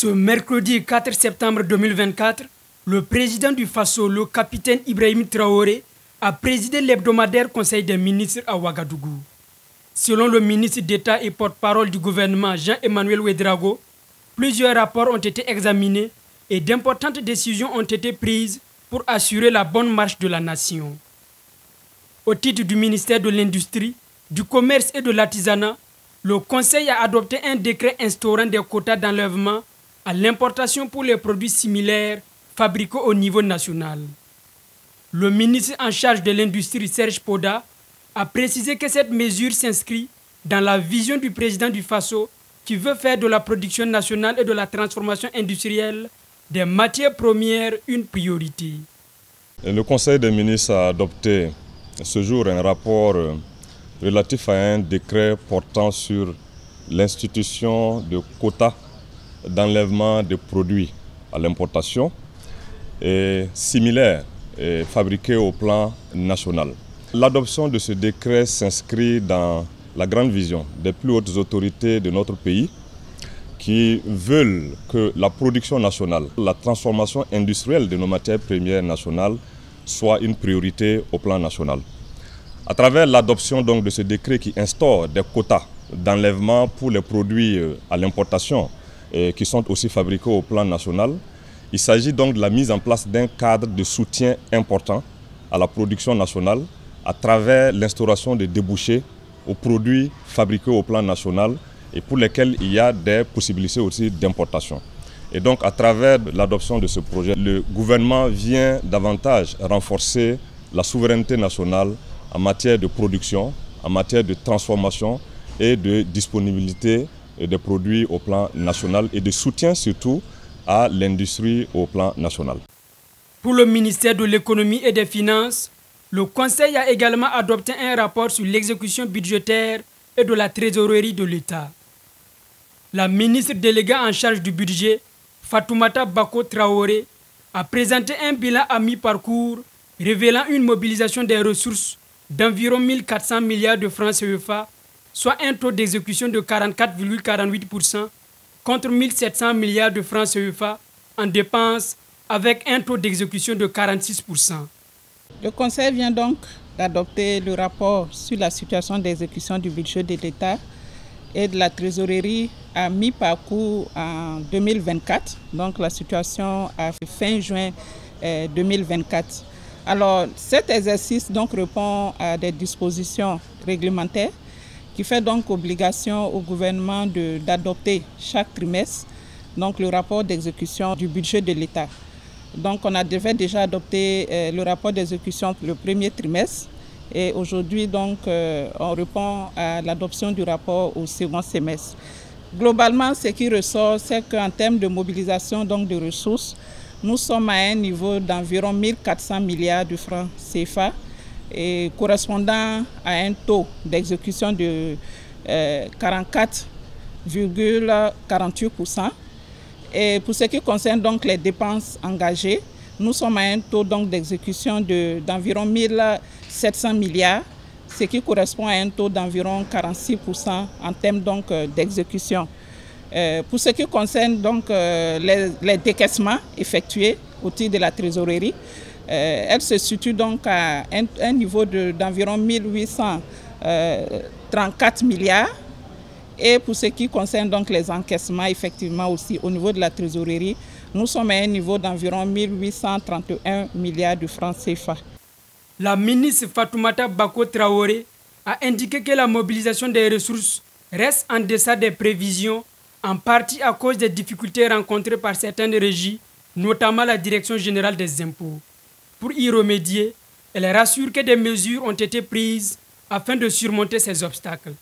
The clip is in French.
Ce mercredi 4 septembre 2024, le président du Faso, le capitaine Ibrahim Traoré, a présidé l'hebdomadaire Conseil des ministres à Ouagadougou. Selon le ministre d'État et porte-parole du gouvernement Jean-Emmanuel Ouedraogo, plusieurs rapports ont été examinés et d'importantes décisions ont été prises pour assurer la bonne marche de la nation. Au titre du ministère de l'Industrie, du Commerce et de l'Artisanat, le Conseil a adopté un décret instaurant des quotas d'enlèvement à l'importation pour les produits similaires fabriqués au niveau national. Le ministre en charge de l'Industrie, Serge Poda, a précisé que cette mesure s'inscrit dans la vision du président du Faso qui veut faire de la production nationale et de la transformation industrielle des matières premières une priorité. Le Conseil des ministres a adopté ce jour un rapport relatif à un décret portant sur l'institution de quotas d'enlèvement de produits à l'importation et similaires et fabriqués au plan national. L'adoption de ce décret s'inscrit dans la grande vision des plus hautes autorités de notre pays qui veulent que la production nationale, la transformation industrielle de nos matières premières nationales soit une priorité au plan national. À travers l'adoption donc de ce décret qui instaure des quotas d'enlèvement pour les produits à l'importation qui sont aussi fabriqués au plan national, il s'agit donc de la mise en place d'un cadre de soutien important à la production nationale à travers l'instauration de débouchés aux produits fabriqués au plan national et pour lesquels il y a des possibilités aussi d'importation. Et donc à travers l'adoption de ce projet, le gouvernement vient davantage renforcer la souveraineté nationale en matière de production, en matière de transformation et de disponibilité des produits au plan national et de soutien surtout à l'industrie au plan national. Pour le ministère de l'Économie et des Finances, le Conseil a également adopté un rapport sur l'exécution budgétaire et de la trésorerie de l'État. La ministre déléguée en charge du budget, Fatoumata Bako Traoré, a présenté un bilan à mi-parcours révélant une mobilisation des ressources d'environ 1400 milliards de francs CFA, soit un taux d'exécution de 44,48% contre 1700 milliards de francs CFA en dépenses avec un taux d'exécution de 46%. Le Conseil vient donc d'adopter le rapport sur la situation d'exécution du budget de l'État et de la trésorerie à mi-parcours en 2024, donc la situation à fin juin 2024. Alors cet exercice donc répond à des dispositions réglementaires qui fait donc obligation au gouvernement d'adopter chaque trimestre donc le rapport d'exécution du budget de l'État. Donc on a déjà adopté le rapport d'exécution pour le premier trimestre et aujourd'hui donc on répond à l'adoption du rapport au second semestre. Globalement, ce qui ressort, c'est qu'en termes de mobilisation donc de ressources, nous sommes à un niveau d'environ 1400 milliards de francs CFA et correspondant à un taux d'exécution de 44,48%. Et pour ce qui concerne donc les dépenses engagées, nous sommes à un taux d'exécution d'environ 1700 milliards, ce qui correspond à un taux d'environ 46% en termes d'exécution. Pour ce qui concerne donc les décaissements effectués au titre de la trésorerie, elle se situe donc à un niveau d'environ 1834 milliards. Et pour ce qui concerne donc les encaissements, effectivement aussi au niveau de la trésorerie, nous sommes à un niveau d'environ 1831 milliards de francs CFA. La ministre Fatoumata Bako Traoré a indiqué que la mobilisation des ressources reste en deçà des prévisions, en partie à cause des difficultés rencontrées par certaines régies, notamment la Direction générale des impôts. Pour y remédier, elle rassure que des mesures ont été prises afin de surmonter ces obstacles.